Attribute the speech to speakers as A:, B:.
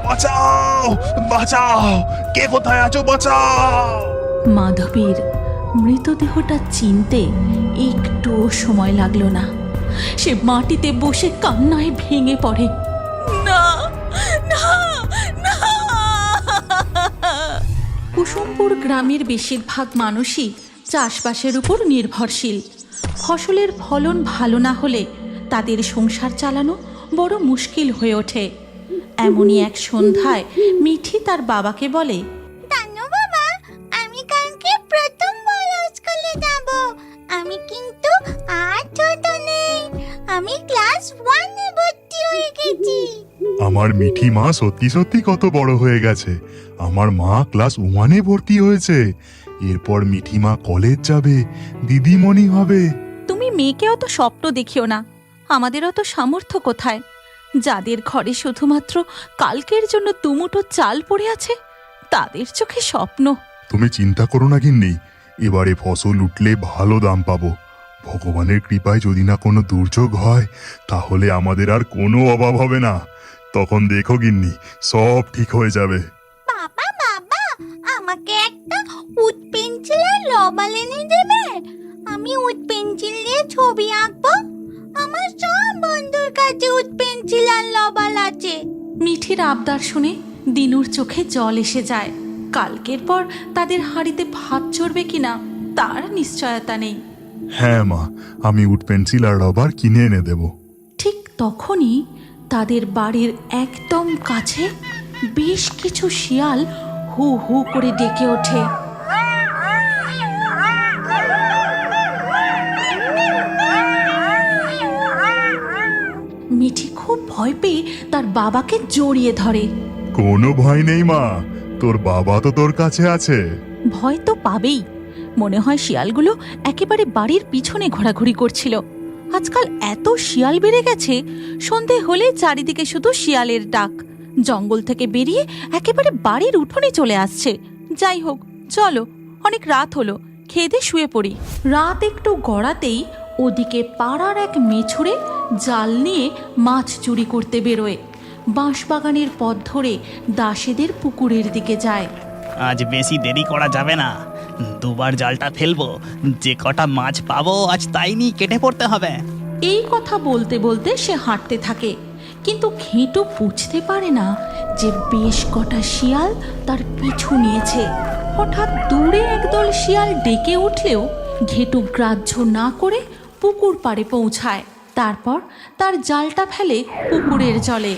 A: বাঁচাও বাঁচাও, কে কোথায় আছো, বাঁচাও।
B: মাধবীর মৃতদেহটা চিনতে একটুও সময় লাগলো না। সে মাটিতে বসে কান্নায় ভেঙে পড়ে। না না না। কুসুমপুর গ্রামের বেশিরভাগ মানুষই চাষবাসের উপর নির্ভরশীল। ফসলের ফলন ভালো না হলে তাদের সংসার চালানো বড় মুশকিল হয়ে ওঠে। এমনই এক সন্ধ্যায় মিঠি তার বাবাকে বলে,
C: জানো বাবা, আমি কালকে প্রথম বড় স্কুলে যাব। আমি কিন্তু আর ছোট নেই, আমি ক্লাস 1 এ ভর্তি হয়ে গেছি।
A: আমার মিঠি মা সত্যি সত্যি কত বড় হয়ে গেছে। আমার মা ক্লাস 1 এ ভর্তি হয়েছে। এরপর মিঠি মা কলেজ যাবে, দিদিমণি হবে।
B: তুমি মেয়েকে অত স্বপ্ন দেখিও না, আমাদের অত সামর্থ্য কোথায়। যাদের ঘরে শুধুমাত্র কালকের জন্য দুমুঠো চাল পড়ে আছে, তাদের চোখে স্বপ্ন।
A: তুমি চিন্তা করো না গিন্নি, এবারে ফসল উঠলে ভালো দাম পাবো। ভগবানের কৃপায় যদি না কোনো দুর্যোগ হয়, তাহলে আমাদের আর কোনো অভাব হবে না। তখন দেখো গিন্নি, সব ঠিক হয়ে যাবে।
C: বাবা বাবা, আমাকে একটা উড পেন্সিল আর রবার এনে দেবে। আমি উড পেন্সিল দিয়ে ছবি আঁকবো। আমার সব বন্ধুর কাছে উড পেন্সিল আর রবার আছে।
B: মিঠির আবদার শুনে দিনুর চোখে জল এসে যায়। কালকের পর তাদের হাঁড়িতে ভাত চড়বে কিনা তার নিশ্চয়তা নেই।
A: হ্যাঁ মা, আমি উড পেন্সিল আর রবার কিনে এনে দেব।
B: ঠিক তখনই তাদের বাড়ির একদম কাছে বেশ কিছু শিয়াল হু হু করে ডেকে ওঠে। মিঠি খুব ভয় পেয়ে তার বাবাকে জড়িয়ে ধরে।
A: কোনো ভয় নেই মা, তোর বাবা তো তোর কাছে আছে।
B: ভয় তো পাবেই। মনে হয় শিয়ালগুলো একেবারে বাড়ির পিছনে ঘোরাঘুরি করছিল। আজকাল এত শিয়াল বেড়ে গেছে, সন্ধে হলে চারিদিকে শুধু শিয়ালের ডাক। জঙ্গল থেকে বেরিয়ে একেবারে বাড়ির উঠোনে চলে আসছে। যাই হোক, চলো, অনেক রাত হলো, খেয়ে দিয়ে শুয়ে পড়ি। রাত একটু গড়াতেই ওদিকে পাড়ার এক মেছুরে জাল নিয়ে মাছ চুরি করতে বেরোয়। বাঁশবাগানের পথ ধরে দাসেদের পুকুরের দিকে যায়।
D: আজ বেশি দেরি করা যাবে না, দুবার জালটা ফেলবো, যে কটা মাছ পাবো আজ তাই নিয়ে কেটে পড়তে হবে।
B: এই কথা বলতে বলতে সে হাঁটতে থাকে, কিন্তু ঘেঁটু বুঝতে পারে না যে বেশ কটা শিয়াল তার পিছু নিয়েছে। হঠাৎ দূরে একদল শিয়াল ডেকে উঠলেও ঘেঁটু গ্রাহ্য না করে পুকুর পাড়ে পৌঁছায়। তারপর তার জালটা ফেলে পুকুরের জলে।